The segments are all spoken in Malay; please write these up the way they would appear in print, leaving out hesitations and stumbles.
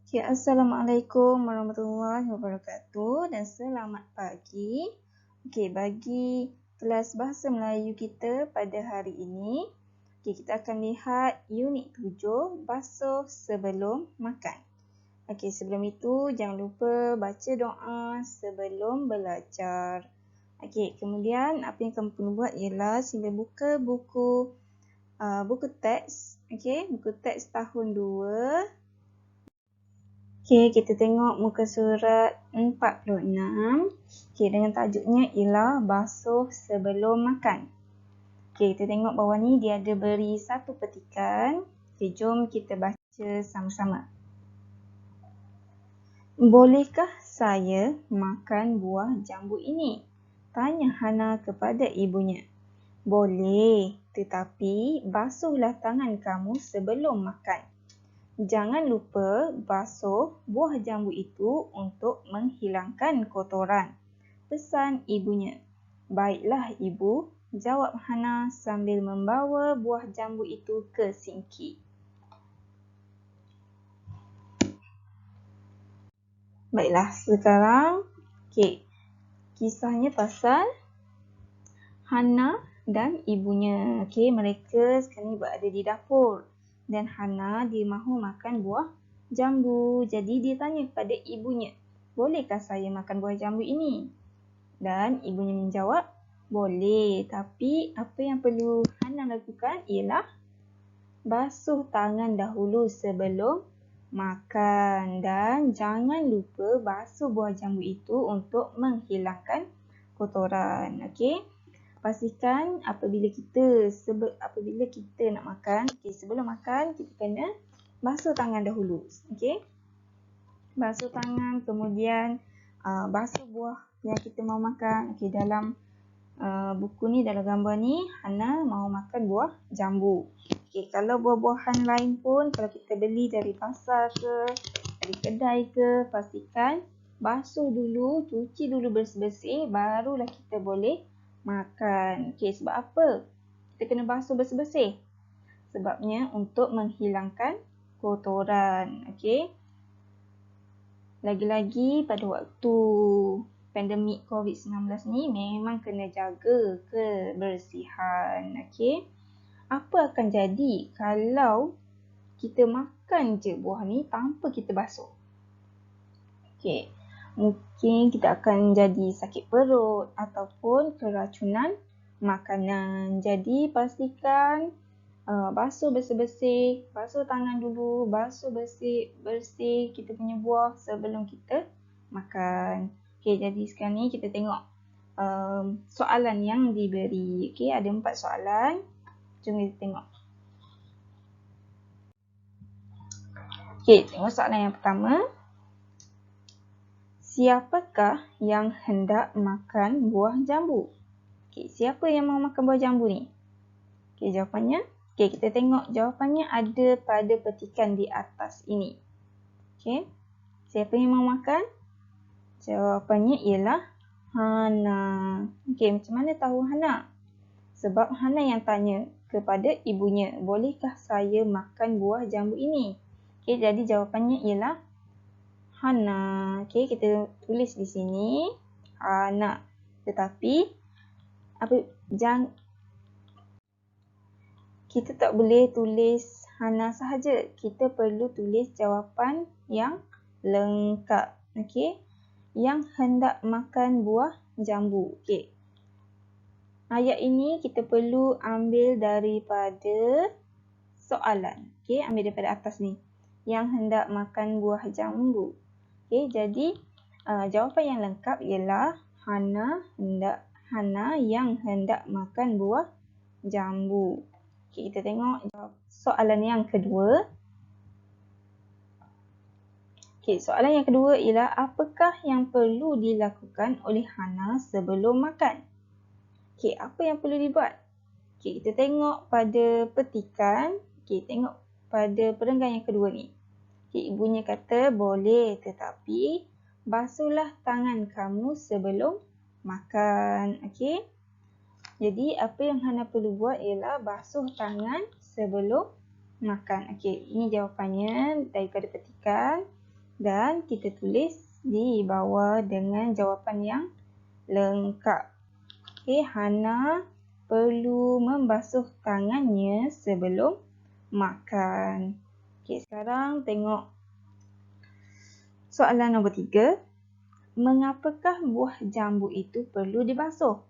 Okay, Assalamualaikum warahmatullahi wabarakatuh dan selamat pagi. Okay, bagi kelas Bahasa Melayu kita pada hari ini, kita akan lihat unit 7, basuh sebelum makan. Okay, sebelum itu jangan lupa baca doa sebelum belajar. Okay, kemudian apa yang kamu perlu buat ialah sila buka buku teks. Okay, buku teks tahun 2. Okay, kita tengok muka surat 46. Okay, dengan tajuknya ialah basuh sebelum makan. Okay, kita tengok bawah ni dia ada beri satu petikan. Okay, jom kita baca sama-sama. Bolehkah saya makan buah jambu ini? Tanya Hana kepada ibunya. Boleh, tetapi basuhlah tangan kamu sebelum makan. Jangan lupa basuh buah jambu itu untuk menghilangkan kotoran. Pesan ibunya. Baiklah ibu, jawab Hana sambil membawa buah jambu itu ke sinki. Baiklah, sekarang kisahnya pasal Hana dan ibunya. Mereka sekarang berada di dapur. Dan Hana dia mahu makan buah jambu. Jadi dia tanya kepada ibunya, bolehkah saya makan buah jambu ini? Dan ibunya menjawab, boleh. Tapi apa yang perlu Hana lakukan ialah basuh tangan dahulu sebelum makan. Dan jangan lupa basuh buah jambu itu untuk menghilangkan kotoran. Pastikan apabila kita nak makan, sebelum makan kita kena basuh tangan dahulu. Basuh tangan, kemudian basuh buah yang kita mahu makan. Dalam buku ni, dalam gambar ni, Hana mahu makan buah jambu. Kalau buah-buahan lain pun, kalau kita beli dari pasar ke, dari kedai ke, pastikan basuh dulu, cuci dulu bersih-bersih, barulah kita boleh makan. Sebab apa kita kena basuh bersih-bersih? Sebabnya untuk menghilangkan kotoran. Lagi-lagi pada waktu pandemik COVID-19 ni memang kena jaga kebersihan. Apa akan jadi kalau kita makan je buah ni tanpa kita basuh? Mungkin kita akan jadi sakit perut ataupun keracunan makanan. Jadi pastikan basuh bersih-bersih, basuh tangan dulu, basuh bersih kita punya buah sebelum kita makan. Jadi sekarang ni kita tengok soalan yang diberi. Ada 4 soalan. Jom kita tengok. Tengok soalan yang pertama. Siapakah yang hendak makan buah jambu? Siapa yang mahu makan buah jambu ni? Jawapannya. Kita tengok jawapannya ada pada petikan di atas ini. Siapa yang mahu makan? Jawapannya ialah Hana. Macam mana tahu Hana? Sebab Hana yang tanya kepada ibunya, bolehkah saya makan buah jambu ini? Jadi jawapannya ialah Hana. Kita tulis di sini Hana. Tetapi kita tak boleh tulis Hana sahaja. Kita perlu tulis jawapan yang lengkap. Yang hendak makan buah jambu. Ayat ini kita perlu ambil daripada soalan. Ambil daripada atas ni. Yang hendak makan buah jambu. Jadi jawapan yang lengkap ialah Hana yang hendak makan buah jambu. Kita tengok soalan yang kedua. Soalan yang kedua ialah apakah yang perlu dilakukan oleh Hana sebelum makan? Apa yang perlu dibuat? Kita tengok pada petikan. Tengok pada perenggan yang kedua ni. Ibunya kata boleh, tetapi basuhlah tangan kamu sebelum makan. Jadi apa yang Hana perlu buat ialah basuh tangan sebelum makan. Ini jawapannya daripada petikan. Dan kita tulis di bawah dengan jawapan yang lengkap. Okey, Hana perlu membasuh tangannya sebelum makan. Okey, sekarang tengok soalan nombor 3. Mengapakah buah jambu itu perlu dibasuh?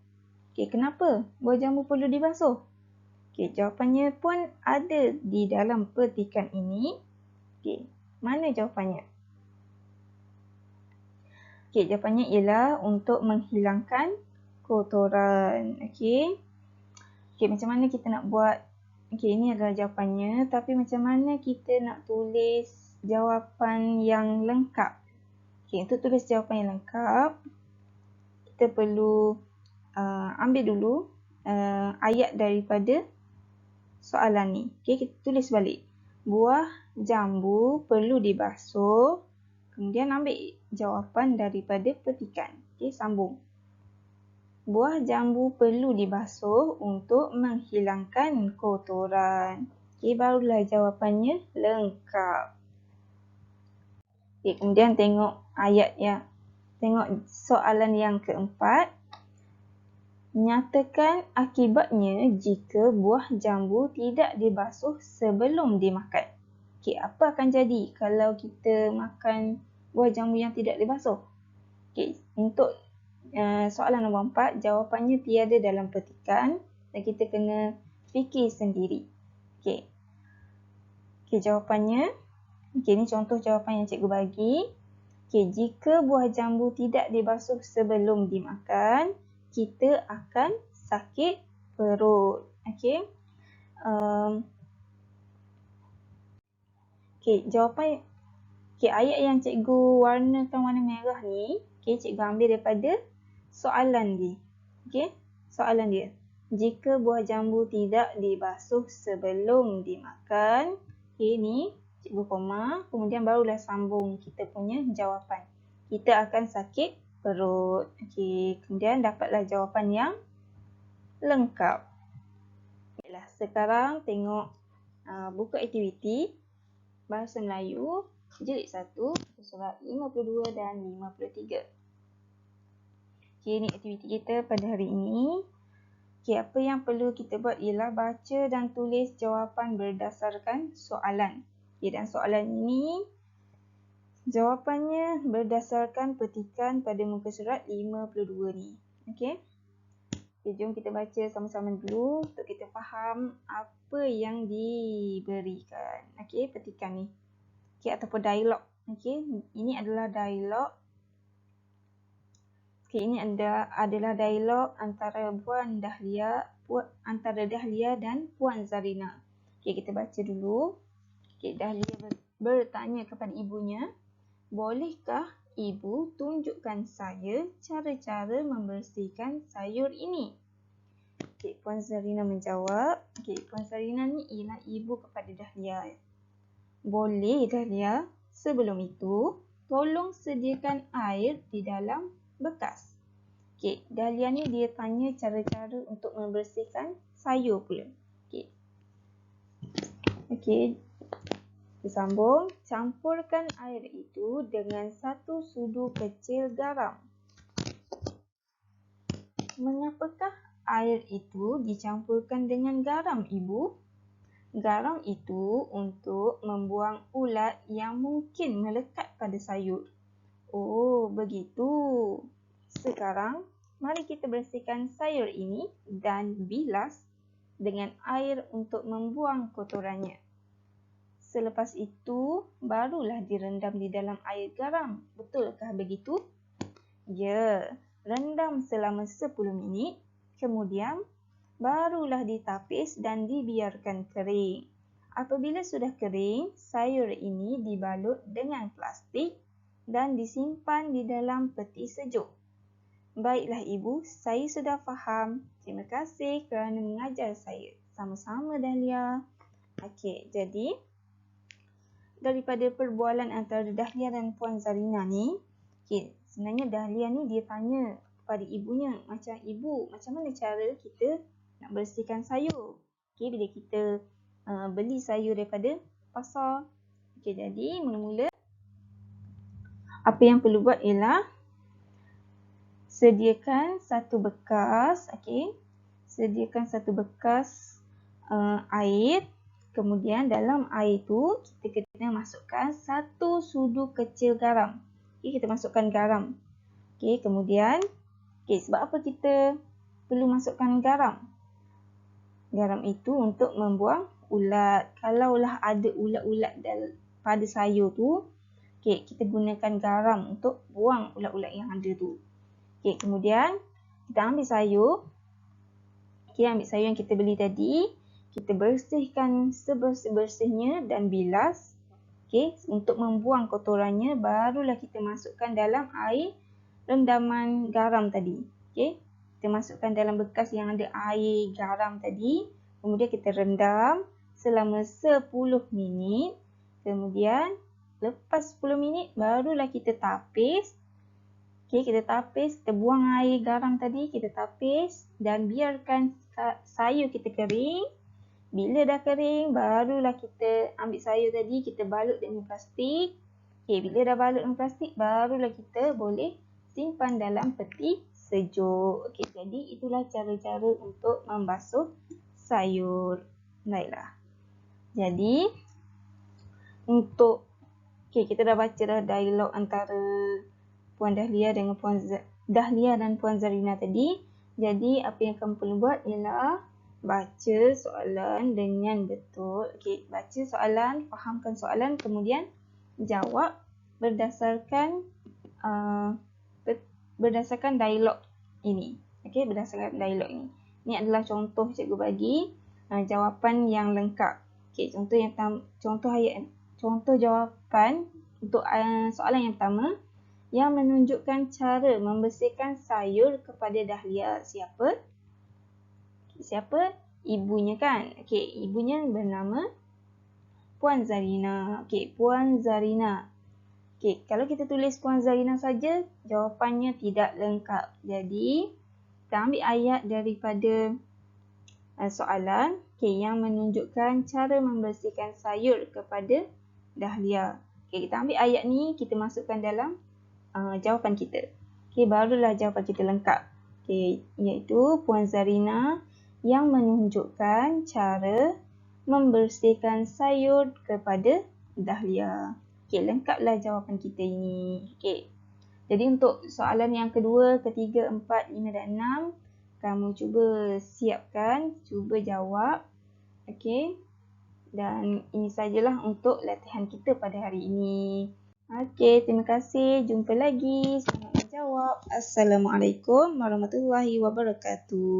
Okey, kenapa buah jambu perlu dibasuh? Okey, jawapannya pun ada di dalam petikan ini. Okey, mana jawapannya? Okey, jawapannya ialah untuk menghilangkan kotoran. Okey. Okey, macam mana kita nak buat? Okey, ini adalah jawapannya. Tapi macam mana kita nak tulis jawapan yang lengkap? Okey, untuk tulis jawapan yang lengkap, kita perlu ambil dulu ayat daripada soalan ni. Okey, kita tulis balik. Buah jambu perlu dibasuh. Kemudian ambil jawapan daripada petikan. Okey, sambung. Buah jambu perlu dibasuh untuk menghilangkan kotoran. Okey, barulah jawapannya lengkap. Okey, kemudian tengok tengok soalan yang keempat. Nyatakan akibatnya jika buah jambu tidak dibasuh sebelum dimakan. Okey, apa akan jadi kalau kita makan buah jambu yang tidak dibasuh? Okey, untuk soalan nombor 4, jawapannya tiada dalam petikan dan kita kena fikir sendiri. Okey. Okey, jawapannya. Okey, ini contoh jawapan yang cikgu bagi. Okey, jika buah jambu tidak dibasuh sebelum dimakan, kita akan sakit perut. Okey. Okey, jawapan. Okey, ayat yang cikgu warnakan warna merah ni, okey, cikgu ambil daripada soalan dia. Okey, soalan dia. Jika buah jambu tidak dibasuh sebelum dimakan, okey, ni cikgu koma, kemudian barulah sambung kita punya jawapan. Kita akan sakit perut. Okey, kemudian dapatlah jawapan yang lengkap. Baiklah, sekarang tengok buku aktiviti Bahasa Melayu Jilid 1, surat 52 dan 53. Okey, ini aktiviti kita pada hari ini. Okey, apa yang perlu kita buat ialah baca dan tulis jawapan berdasarkan soalan. Okey, dan soalan ini jawapannya berdasarkan petikan pada muka surat 52 ni. Okey. Okay, jom kita baca sama-sama dulu untuk kita faham apa yang diberikan. Okey, petikan ni. Okey, ataupun dialog. Okey, ini adalah dialog. Okey, ini adalah dialog antara Dahlia dan Puan Zarina. Okey, kita baca dulu. Okey, Dahlia bertanya kepada ibunya, "Bolehkah Ibu tunjukkan saya cara-cara membersihkan sayur ini?" Okey, Puan Zarina menjawab. Okey, Puan Zarina ni ialah ibu kepada Dahlia. "Boleh Dahlia, sebelum itu tolong sediakan air di dalam bekas." Okey, Dahlia ni dia tanya cara-cara untuk membersihkan sayur pula. Okey. Okey. Kita sambung. "Campurkan air itu dengan 1 sudu kecil garam." "Mengapakah air itu dicampurkan dengan garam, Ibu?" "Garam itu untuk membuang ulat yang mungkin melekat pada sayur." "Oh, begitu. Sekarang, mari kita bersihkan sayur ini dan bilas dengan air untuk membuang kotorannya. Selepas itu, barulah direndam di dalam air garam. Betulkah begitu?" "Ya, rendam selama 10 minit. Kemudian, barulah ditapis dan dibiarkan kering. Apabila sudah kering, sayur ini dibalut dengan plastik dan disimpan di dalam peti sejuk." "Baiklah Ibu, saya sudah faham. Terima kasih kerana mengajar saya." "Sama-sama Dahlia." Okey, jadi daripada perbualan antara Dahlia dan Puan Zarina ni, okey, sebenarnya Dahlia ni dia tanya kepada ibunya, "Ibu, macam mana cara kita nak bersihkan sayur?" Okey, bila kita beli sayur daripada pasar. Okey, jadi mula-mula apa yang perlu buat ialah sediakan satu bekas, sediakan satu bekas air. Kemudian dalam air tu kita kena masukkan 1 sudu kecil garam. Kita masukkan garam. Kemudian sebab apa kita perlu masukkan garam? Garam itu untuk membuang ulat. Kalaulah ada ulat-ulat pada sayur tu, kita gunakan garam untuk buang ulat-ulat yang ada tu. Kemudian kita ambil sayur. Ambil sayur yang kita beli tadi. Kita bersihkan sebersih-bersihnya dan bilas. Untuk membuang kotorannya, barulah kita masukkan dalam air rendaman garam tadi. Kita masukkan dalam bekas yang ada air garam tadi. Kemudian kita rendam selama 10 minit. Kemudian lepas 10 minit barulah kita tapis. Kita tapis, kita buang air garam tadi, kita tapis dan biarkan sayur kita kering. Bila dah kering, barulah kita ambil sayur tadi, kita balut dengan plastik. Bila dah balut dengan plastik, barulah kita boleh simpan dalam peti sejuk. Jadi itulah cara-cara untuk membasuh sayur. Baiklah. Jadi, untuk kita dah baca dah dialog antara Puan Dahlia dengan Puan Dahlia dan Puan Zarina tadi. Jadi, apa yang kamu perlu buat ialah baca soalan dengan betul. Baca soalan, fahamkan soalan, kemudian jawab berdasarkan dialog ini. Berdasarkan dialog ini. Ini adalah contoh cikgu bagi jawapan yang lengkap. Contoh jawapan untuk soalan yang pertama yang menunjukkan cara membersihkan sayur kepada Dahlia. Siapa? Ibunya kan? Ibunya bernama Puan Zarina. Puan Zarina. Kalau kita tulis Puan Zarina saja, jawapannya tidak lengkap. Jadi, kita ambil ayat daripada soalan yang menunjukkan cara membersihkan sayur kepada Dahlia. Kita ambil ayat ni, kita masukkan dalam jawapan kita. Barulah jawapan kita lengkap. Iaitu Puan Zarina yang menunjukkan cara membersihkan sayur kepada Dahlia. Lengkaplah jawapan kita ini. Jadi untuk soalan yang kedua, ketiga, 4, 5 dan 6, kamu cuba siapkan, cuba jawab. Dan ini sajalah untuk latihan kita pada hari ini. Terima kasih. Jumpa lagi. Selamat menjawab. Assalamualaikum warahmatullahi wabarakatuh.